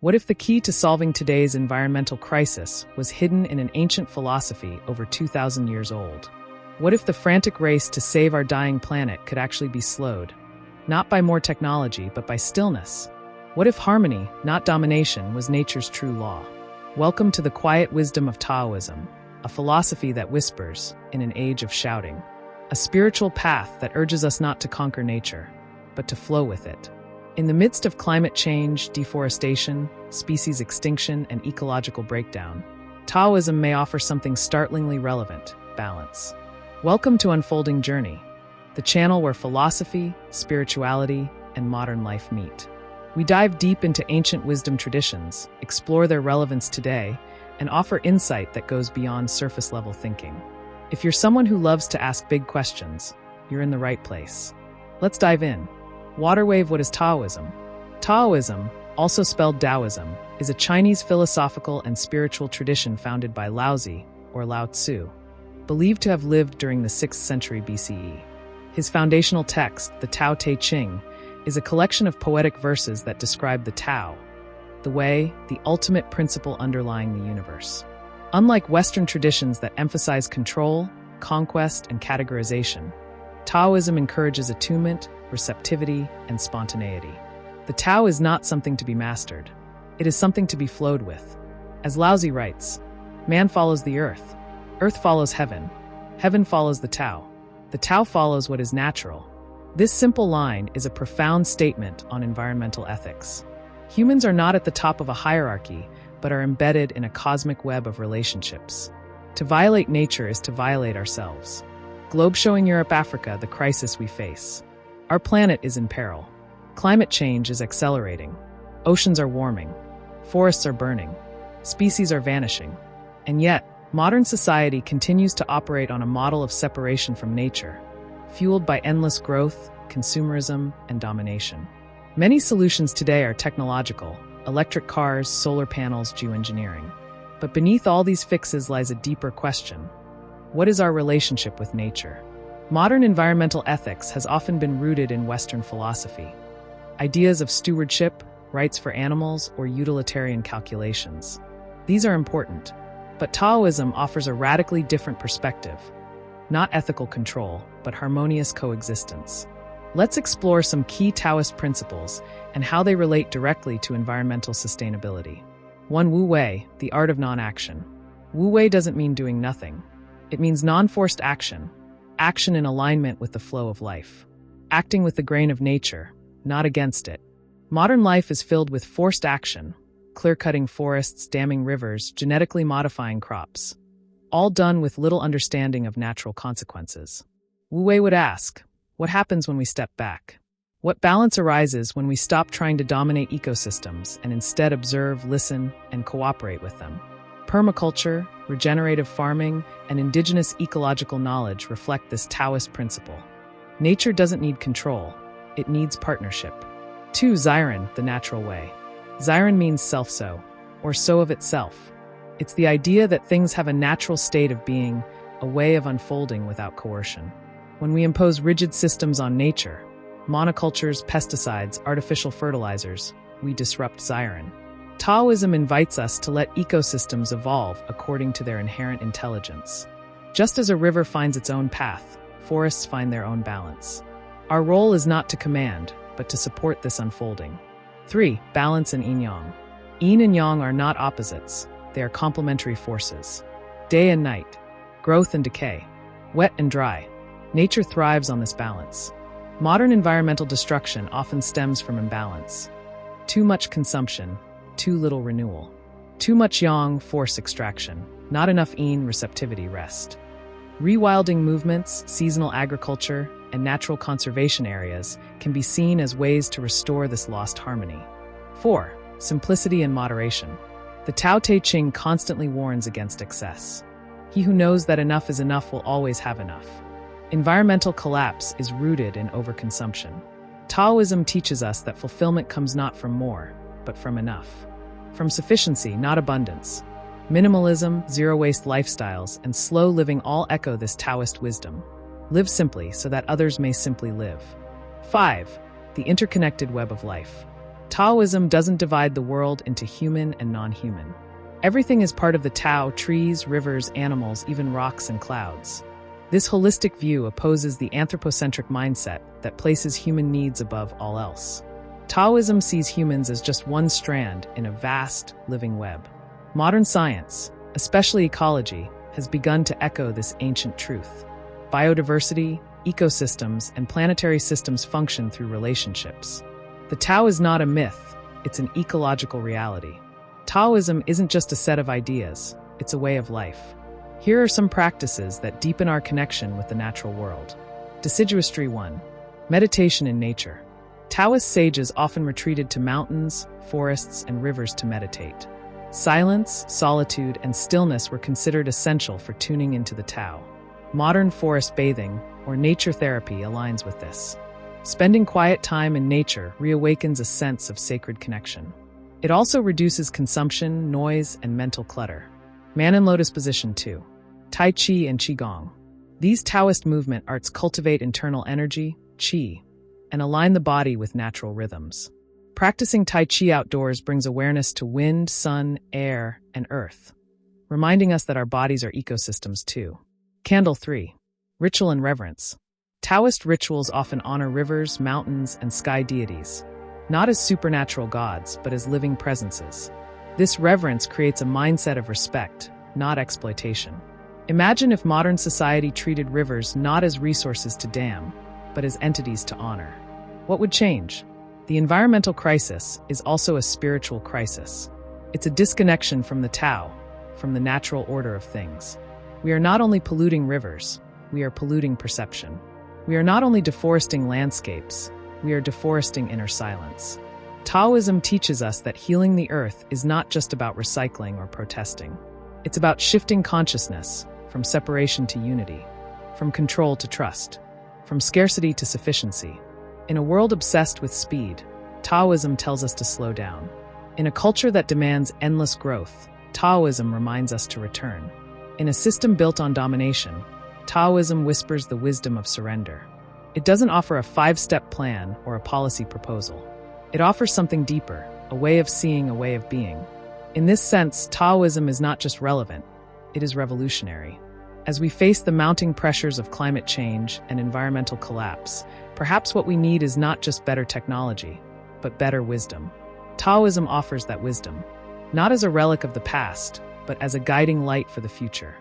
What if the key to solving today's environmental crisis was hidden in an ancient philosophy over 2,000 years old? What if the frantic race to save our dying planet could actually be slowed? Not by more technology, but by stillness. What if harmony, not domination, was nature's true law? Welcome to the quiet wisdom of Taoism, a philosophy that whispers in an age of shouting. A spiritual path that urges us not to conquer nature, but to flow with it. In the midst of climate change, deforestation, species extinction, and ecological breakdown, Taoism may offer something startlingly relevant: balance. Welcome to Unfolding Journey, the channel where philosophy, spirituality, and modern life meet. We dive deep into ancient wisdom traditions, explore their relevance today, and offer insight that goes beyond surface-level thinking. If you're someone who loves to ask big questions, you're in the right place. Let's dive in. Waterwave. What is Taoism? Taoism, also spelled Taoism, is a Chinese philosophical and spiritual tradition founded by Laozi, or Lao Tzu, believed to have lived during the 6th century BCE. His foundational text, the Tao Te Ching, is a collection of poetic verses that describe the Tao, the way, the ultimate principle underlying the universe. Unlike Western traditions that emphasize control, conquest, and categorization, Taoism encourages attunement, receptivity, and spontaneity. The Tao is not something to be mastered. It is something to be flowed with. As Laozi writes, "Man follows the earth follows heaven follows the Tao follows what is natural." This simple line is a profound statement on environmental ethics. Humans are not at the top of a hierarchy, but are embedded in a cosmic web of relationships. To violate nature is to violate ourselves. Globe showing Europe, Africa, the crisis we face. Our planet is in peril. Climate change is accelerating. Oceans are warming. Forests are burning. Species are vanishing. And yet, modern society continues to operate on a model of separation from nature, fueled by endless growth, consumerism, and domination. Many solutions today are technological: electric cars, solar panels, geoengineering. But beneath all these fixes lies a deeper question. What is our relationship with nature? Modern environmental ethics has often been rooted in Western philosophy. Ideas of stewardship, rights for animals, or utilitarian calculations. These are important, but Taoism offers a radically different perspective. Not ethical control, but harmonious coexistence. Let's explore some key Taoist principles and how they relate directly to environmental sustainability. 1. Wu Wei, the art of non-action. Wu Wei doesn't mean doing nothing. It means non-forced action. Action in alignment with the flow of life. Acting with the grain of nature, not against it. Modern life is filled with forced action, clear-cutting forests, damming rivers, genetically modifying crops. All done with little understanding of natural consequences. Wu Wei would ask, what happens when we step back? What balance arises when we stop trying to dominate ecosystems and instead observe, listen, and cooperate with them? Permaculture, regenerative farming, and indigenous ecological knowledge reflect this Taoist principle. Nature doesn't need control, it needs partnership. 2. Xiren, the natural way. Xiren means self-so, or so of itself. It's the idea that things have a natural state of being, a way of unfolding without coercion. When we impose rigid systems on nature, monocultures, pesticides, artificial fertilizers, we disrupt Xiren. Taoism invites us to let ecosystems evolve according to their inherent intelligence. Just as a river finds its own path, forests find their own balance. Our role is not to command, but to support this unfolding. 3. Balance and yin-yang. Yin and yang are not opposites. They are complementary forces. Day and night, growth and decay, wet and dry. Nature thrives on this balance. Modern environmental destruction often stems from imbalance. Too much consumption, too little renewal. Too much yang, force extraction. Not enough yin, receptivity, rest. Rewilding movements, seasonal agriculture, and natural conservation areas can be seen as ways to restore this lost harmony. 4. Simplicity and moderation. The Tao Te Ching constantly warns against excess. He who knows that enough is enough will always have enough. Environmental collapse is rooted in overconsumption. Taoism teaches us that fulfillment comes not from more, but from enough. From sufficiency, not abundance. Minimalism, zero-waste lifestyles, and slow living all echo this Taoist wisdom. Live simply so that others may simply live. 5. The interconnected web of life. Taoism doesn't divide the world into human and non-human. Everything is part of the Tao: trees, rivers, animals, even rocks and clouds. This holistic view opposes the anthropocentric mindset that places human needs above all else. Taoism sees humans as just one strand in a vast, living web. Modern science, especially ecology, has begun to echo this ancient truth. Biodiversity, ecosystems, and planetary systems function through relationships. The Tao is not a myth, it's an ecological reality. Taoism isn't just a set of ideas, it's a way of life. Here are some practices that deepen our connection with the natural world. Deciduistry 1. Meditation in nature. Taoist sages often retreated to mountains, forests, and rivers to meditate. Silence, solitude, and stillness were considered essential for tuning into the Tao. Modern forest bathing, or nature therapy, aligns with this. Spending quiet time in nature reawakens a sense of sacred connection. It also reduces consumption, noise, and mental clutter. Man in Lotus Position 2. Tai Chi and Qigong. These Taoist movement arts cultivate internal energy, Qi, and align the body with natural rhythms. Practicing Tai Chi outdoors brings awareness to wind, sun, air, and earth, reminding us that our bodies are ecosystems too. Candle 3. Ritual and reverence. Taoist rituals often honor rivers, mountains, and sky deities, not as supernatural gods, but as living presences. This reverence creates a mindset of respect, not exploitation. Imagine if modern society treated rivers not as resources to dam, but as entities to honor. What would change? The environmental crisis is also a spiritual crisis. It's a disconnection from the Tao, from the natural order of things. We are not only polluting rivers, we are polluting perception. We are not only deforesting landscapes, we are deforesting inner silence. Taoism teaches us that healing the earth is not just about recycling or protesting. It's about shifting consciousness from separation to unity, from control to trust, from scarcity to sufficiency. In a world obsessed with speed, Taoism tells us to slow down. In a culture that demands endless growth, Taoism reminds us to return. In a system built on domination, Taoism whispers the wisdom of surrender. It doesn't offer a 5-step plan or a policy proposal. It offers something deeper, a way of seeing, a way of being. In this sense, Taoism is not just relevant, it is revolutionary. As we face the mounting pressures of climate change and environmental collapse, perhaps what we need is not just better technology, but better wisdom. Taoism offers that wisdom, not as a relic of the past, but as a guiding light for the future.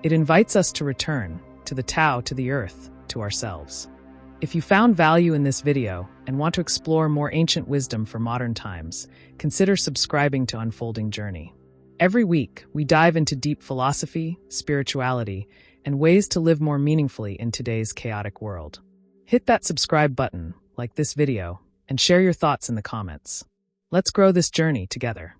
It invites us to return, to the Tao, to the earth, to ourselves. If you found value in this video and want to explore more ancient wisdom for modern times, consider subscribing to Unfolding Journey. Every week, we dive into deep philosophy, spirituality, and ways to live more meaningfully in today's chaotic world. Hit that subscribe button, like this video, and share your thoughts in the comments. Let's grow this journey together.